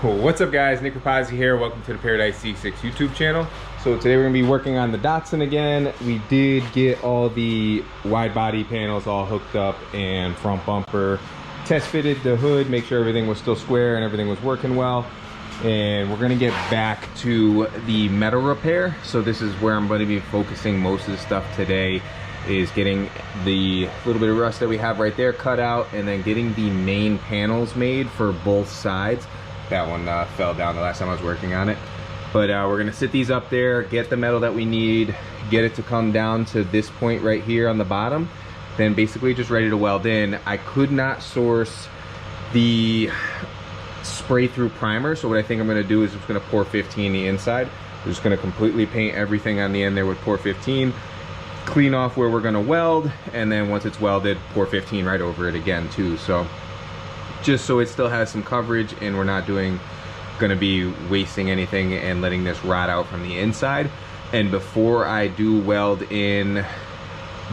What's up guys, Nick Rapazzi here. Welcome to the Paradise C6 YouTube channel. So today we're gonna be working on the Datsun again. We did get all the wide body panels all hooked up and front bumper test fitted the hood, make sure everything was still square and everything was working well. And we're gonna get back to the metal repair. So this is where I'm gonna be focusing most of the stuff today, is getting the little bit of rust that we have right there cut out and then getting the main panels made for both sides. That one fell down the last time I was working on it. But we're gonna sit these up there, get the metal that we need, get it to come down to this point right here on the bottom, then basically just ready to weld in. I could not source the spray through primer, so what I think I'm gonna do is just gonna pour 15 the inside. We're just gonna completely paint everything on the end there with pour 15, clean off where we're gonna weld, and then once it's welded, pour 15 right over it again too. So just so it still has some coverage and we're not gonna be wasting anything and letting this rot out from the inside. And before I do weld in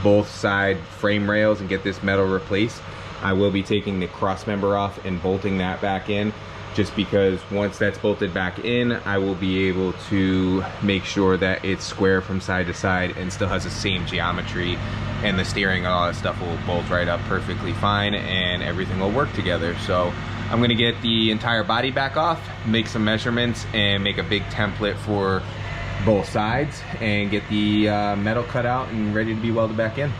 both side frame rails and get this metal replaced, I will be taking the cross member off and bolting that back in, just because once that's bolted back in, I will be able to make sure that it's square from side to side and still has the same geometry, and the steering and all that stuff will bolt right up perfectly fine and everything will work together. So I'm gonna get the entire body back off, make some measurements and make a big template for both sides and get the metal cut out and ready to be welded back in.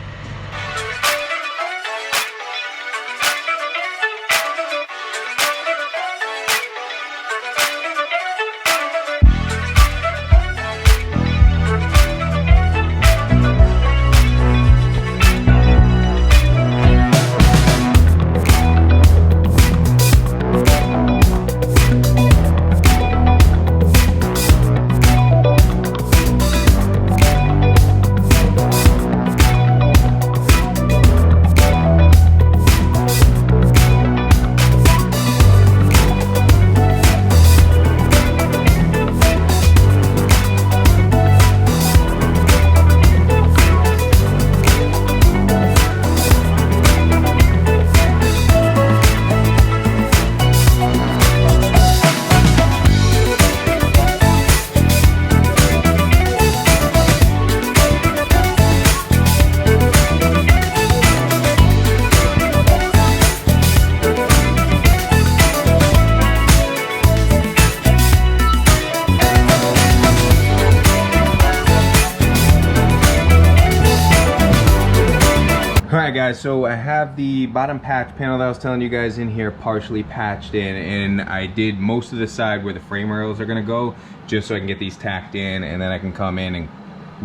Alright guys, so I have the bottom patch panel that I was telling you guys in here partially patched in, and I did most of the side where the frame rails are going to go, just so I can get these tacked in, and then I can come in and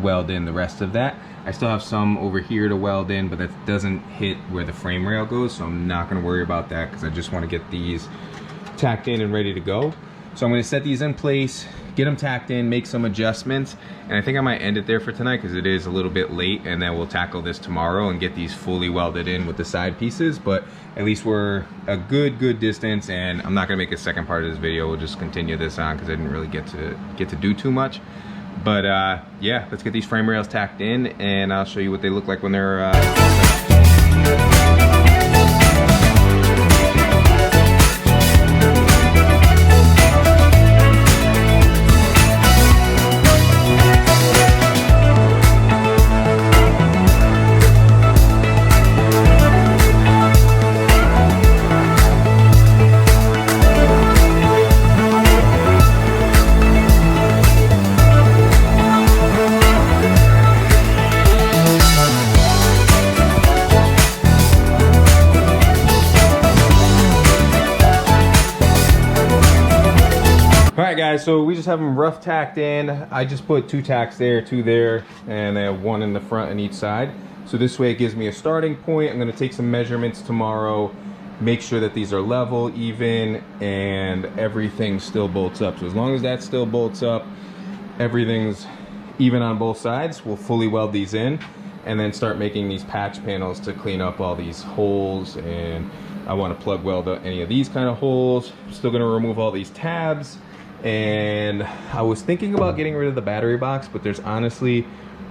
weld in the rest of that. I still have some over here to weld in, but that doesn't hit where the frame rail goes, so I'm not going to worry about that because I just want to get these tacked in and ready to go. So I'm going to set these in place, get them tacked in, make some adjustments, and I think I might end it there for tonight because it is a little bit late, and then we'll tackle this tomorrow and get these fully welded in with the side pieces. But at least we're a good distance, and I'm not going to make a second part of this video. We'll just continue this on because I didn't really get to do too much. But yeah, let's get these frame rails tacked in and I'll show you what they look like when they're Alright guys, so we just have them rough tacked in. I just put 2 tacks there, 2 there, and I have 1 in the front on each side. So this way it gives me a starting point. I'm going to take some measurements tomorrow, make sure that these are level, even, and everything still bolts up. So as long as that still bolts up, everything's even on both sides, we'll fully weld these in and then start making these patch panels to clean up all these holes. And I want to plug weld any of these kind of holes. I'm still going to remove all these tabs. And I was thinking about getting rid of the battery box, but there's honestly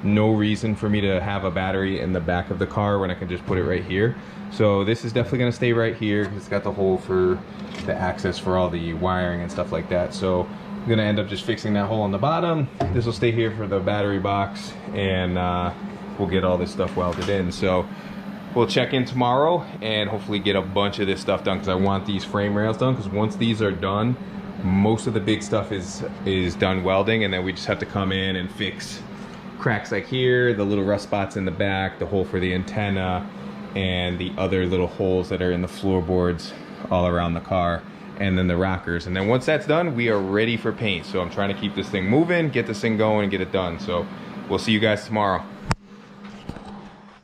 no reason for me to have a battery in the back of the car when I can just put it right here. So this is definitely gonna stay right here. It's got the hole for the access for all the wiring and stuff like that. So I'm gonna end up just fixing that hole on the bottom. This will stay here for the battery box, and we'll get all this stuff welded in. So we'll check in tomorrow and hopefully get a bunch of this stuff done, because I want these frame rails done, because once these are done, most of the big stuff is done welding, and then we just have to come in and fix cracks like here, the little rust spots in the back, the hole for the antenna, and the other little holes that are in the floorboards all around the car, and then the rockers. And then once that's done, we are ready for paint. So I'm trying to keep this thing moving, get this thing going, and get it done. So we'll see you guys tomorrow.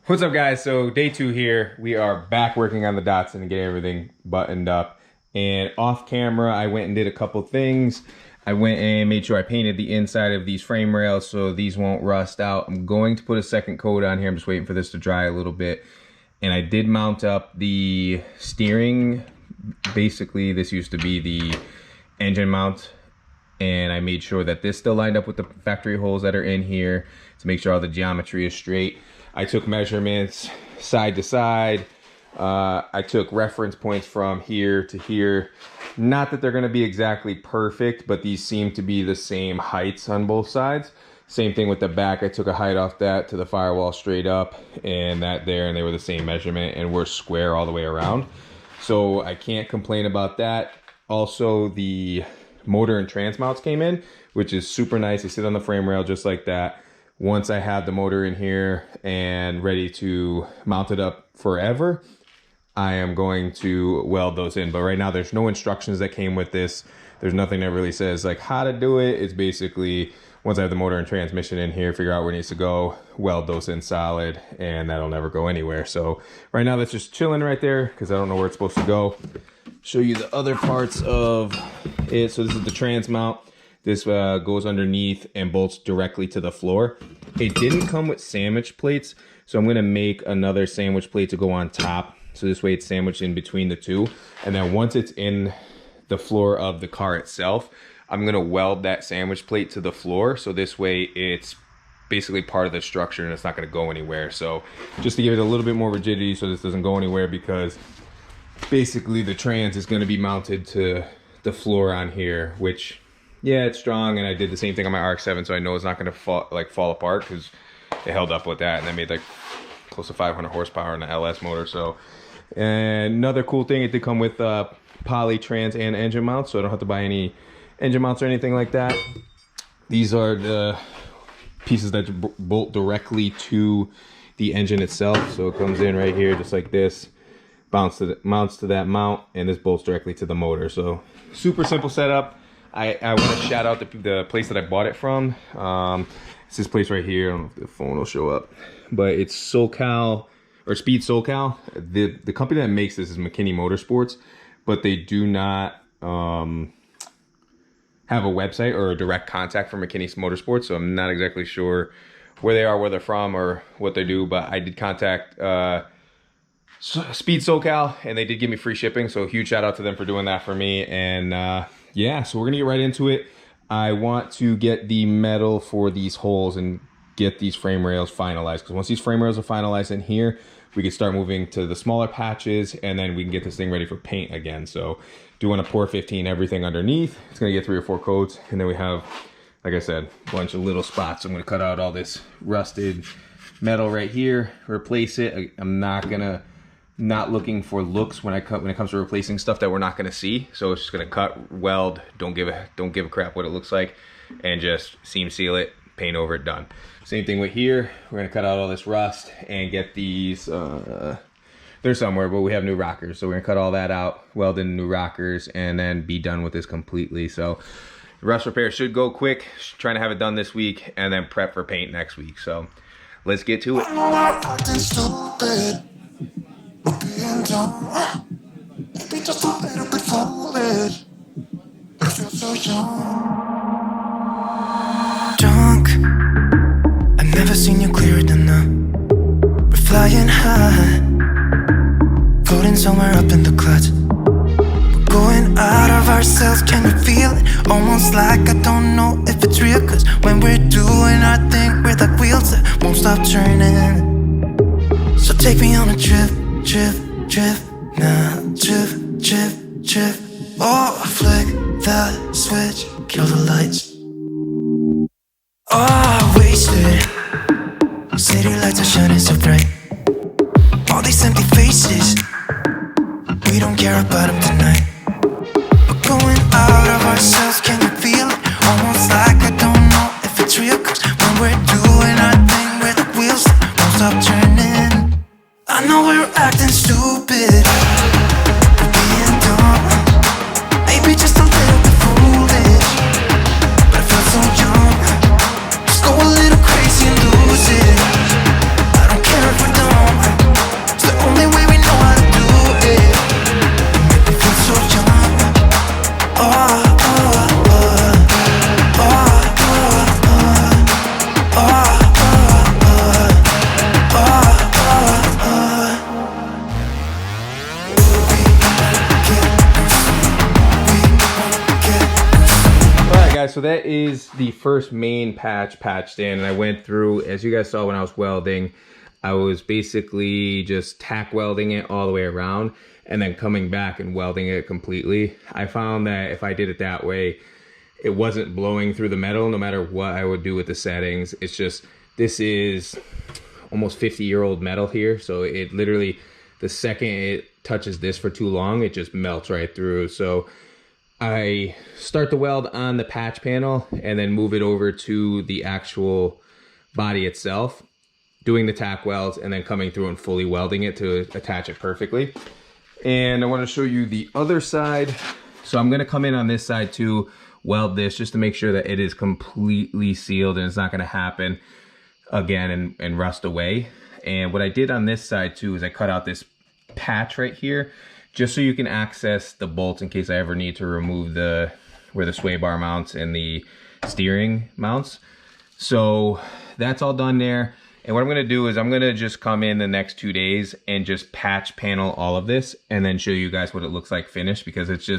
What's up, guys? So day 2 here. We are back working on the Datsun and getting everything buttoned up. And off camera, I went and did a couple things. I went and made sure I painted the inside of these frame rails so these won't rust out. I'm going to put a second coat on here. I'm just waiting for this to dry a little bit. And I did mount up the steering. Basically, this used to be the engine mount, and I made sure that this still lined up with the factory holes that are in here to make sure all the geometry is straight. I took measurements side to side. I took reference points from here to here. Not that they're going to be exactly perfect, but these seem to be the same heights on both sides. Same thing with the back. I took a height off that to the firewall straight up, and that there, and they were the same measurement, and we're square all the way around. So I can't complain about that. Also, the motor and trans mounts came in, which is super nice. They sit on the frame rail just like that. Once I have the motor in here and ready to mount it up forever, I am going to weld those in. But right now there's no instructions that came with this. There's nothing that really says like how to do it. It's basically, once I have the motor and transmission in here, figure out where it needs to go, weld those in solid, and that'll never go anywhere. So right now that's just chilling right there because I don't know where it's supposed to go. Show you the other parts of it. So this is the trans mount. This goes underneath and bolts directly to the floor. It didn't come with sandwich plates, so I'm gonna make another sandwich plate to go on top. So this way it's sandwiched in between the two. And then once it's in the floor of the car itself, I'm gonna weld that sandwich plate to the floor. So this way it's basically part of the structure and it's not gonna go anywhere. So just to give it a little bit more rigidity so this doesn't go anywhere, because basically the trans is gonna be mounted to the floor on here, which, yeah, it's strong. And I did the same thing on my RX-7, so I know it's not gonna fall apart, because it held up with that, and I made like close to 500 horsepower in the LS motor. So, and another cool thing, it did come with poly trans and engine mounts, so I don't have to buy any engine mounts or anything like that. These are the pieces that bolt directly to the engine itself. So it comes in right here just like this, mounts to that mount, and this bolts directly to the motor. So super simple setup. I want to shout out the place that I bought it from. It's this place right here. I don't know if the phone will show up, but it's SoCal, or Speed SoCal. The company that makes this is McKinney Motorsports, but they do not have a website or a direct contact for McKinney Motorsports. So I'm not exactly sure where they are, where they're from, or what they do, but I did contact Speed SoCal, and they did give me free shipping. So huge shout out to them for doing that for me. And yeah, so we're gonna get right into it. I want to get the metal for these holes and get these frame rails finalized, because once these frame rails are finalized in here, we can start moving to the smaller patches, and then we can get this thing ready for paint again. So doing a pour 15 everything underneath. It's gonna get 3 or 4 coats, and then we have, like I said, a bunch of little spots. I'm gonna cut out all this rusted metal right here, replace it. I'm not looking for looks when it comes to replacing stuff that we're not gonna see. So it's just gonna cut, weld, don't give a crap what it looks like, and just seam seal it, paint over it, done. Same thing with here. We're gonna cut out all this rust and get these, they're somewhere, but we have new rockers. So we're gonna cut all that out, weld in new rockers, and then be done with this completely. So the rust repair should go quick. Trying to have it done this week, and then prep for paint next week. So let's get to it. Being dumb, maybe just a little bit foolish. I feel so young. Drunk, I've never seen you clearer than now. We're flying high, floating somewhere up in the clouds. We're going out of ourselves, can you feel it? Almost like I don't know if it's real. Cause when we're doing our thing, we're like wheels that won't stop turning. So take me on a trip, trip, trip. Now trip, trip, trip. Oh, flick the switch, kill the lights. Oh, wasted. City lights are shining so bright. All these empty faces, we don't care about them tonight. We're going out of ourselves, can you feel it? Almost like I don't know if it's real. Cause when we're doing our thing, we're the wheels that won't stop turning. I know we're acting stupid, we're being dumb, maybe just a little bit foolish, but I feel so young. Just go a little crazy and lose it. I don't care if we're dumb, it's the only way we know how to do it. You make me feel so young. Oh, oh, oh, oh, oh, oh, oh. So that is the first main patch patched in, and I went through, as you guys saw when I was welding, I was basically just tack welding it all the way around and then coming back and welding it completely. I found that if I did it that way, it wasn't blowing through the metal no matter what I would do with the settings. It's just, this is almost 50-year-old metal here, so it literally, the second it touches this for too long, it just melts right through. So I start the weld on the patch panel and then move it over to the actual body itself, doing the tack welds and then coming through and fully welding it to attach it perfectly. And I want to show you the other side. So I'm going to come in on this side to weld this just to make sure that it is completely sealed and it's not going to happen again and rust away. And what I did on this side too is I cut out this patch right here, just so you can access the bolts in case I ever need to remove where the sway bar mounts and the steering mounts. So that's all done there. And what I'm gonna do is I'm gonna just come in the next 2 days and just patch panel all of this and then show you guys what it looks like finished, because it's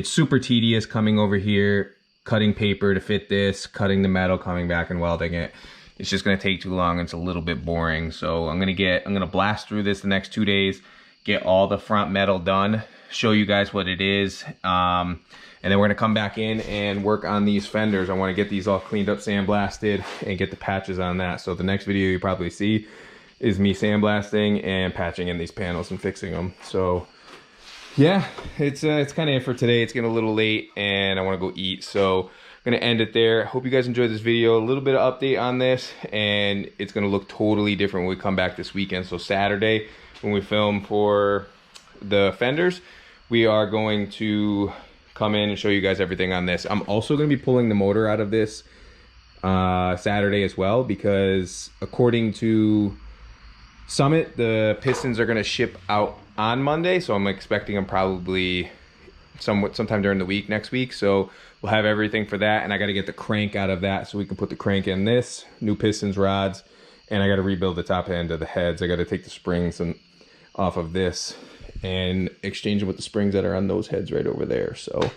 super tedious coming over here, cutting paper to fit this, cutting the metal, coming back and welding it. It's just gonna take too long. It's a little bit boring. So I'm gonna blast through this the next 2 days, get all the front metal done, show you guys what it is, and then we're gonna come back in and work on these fenders. I wanna get these all cleaned up, sandblasted, and get the patches on that. So the next video you probably see is me sandblasting and patching in these panels and fixing them. So yeah, it's kind of it for today. It's getting a little late and I wanna go eat. So I'm gonna end it there. Hope you guys enjoyed this video. A little bit of update on this, and it's gonna look totally different when we come back this weekend. So Saturday, when we film for the fenders, we are going to come in and show you guys everything on this. I'm also going to be pulling the motor out of this Saturday as well, because according to Summit, the pistons are going to ship out on Monday, so I'm expecting them probably sometime during the week next week. So we'll have everything for that, and I got to get the crank out of that so we can put the crank in this, new pistons, rods, and I got to rebuild the top end of the heads. I got to take the springs off of this and exchange them with the springs that are on those heads right over there. So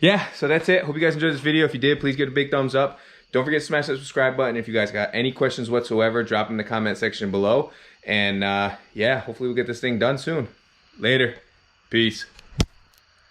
yeah, so that's it. Hope you guys enjoyed this video. If you did, please give it a big thumbs up. Don't forget to smash that subscribe button. If you guys got any questions whatsoever, drop them in the comment section below. And yeah, hopefully we'll get this thing done soon. Later. Peace.